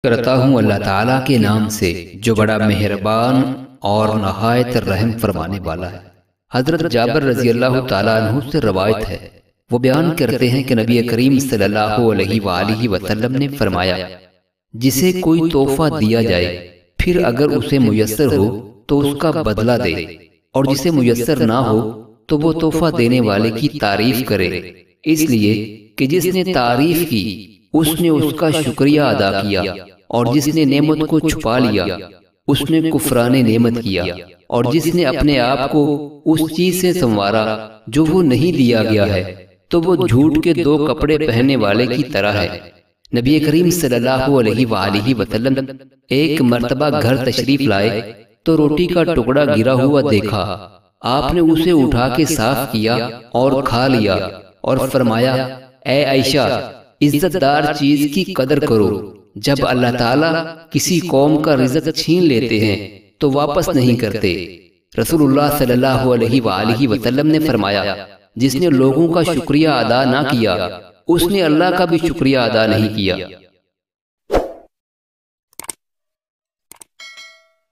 کرتا ہوں اللہ تعالیٰ کے نام سے جو بڑا مہربان اور نہایت رحم فرمانے والا ہے۔ حضرت جابر رضی اللہ تعالیٰ عنہ سے روایت ہے، وہ بیان کرتے ہیں کہ نبی کریم صلی اللہ علیہ وآلہ وسلم نے فرمایا، جسے کوئی تحفہ دیا جائے پھر اگر اسے میسر ہو تو اس کا بدلہ دے، اور جسے میسر نہ ہو تو وہ تحفہ دینے والے کی تعریف کرے، اس لیے کہ جس نے تعریف کی اس نے اس کا شکریہ ادا کیا، اور جس نے نعمت کو چھپا لیا اس نے کفران نعمت کیا، اور جس نے اپنے آپ کو اس چیز سے سنوارا جو وہ نہیں دیا گیا ہے تو وہ جھوٹ کے دو کپڑے پہننے والے کی طرح ہے۔ نبی کریم صلی اللہ علیہ وآلہ وسلم ایک مرتبہ گھر تشریف لائے تو روٹی کا ٹکڑا گرا ہوا دیکھا، آپ نے اسے اٹھا کے صاف کیا اور کھا لیا اور فرمایا، اے عائشہ، عزت دار چیز کی قدر کرو، جب اللہ تعالیٰ کسی قوم کا رزق چھین لیتے ہیں تو واپس نہیں کرتے۔ رسول اللہ صلی اللہ علیہ وآلہ وسلم نے فرمایا، جس نے لوگوں کا شکریہ ادا نہ کیا اس نے اللہ کا بھی شکریہ ادا نہیں کیا۔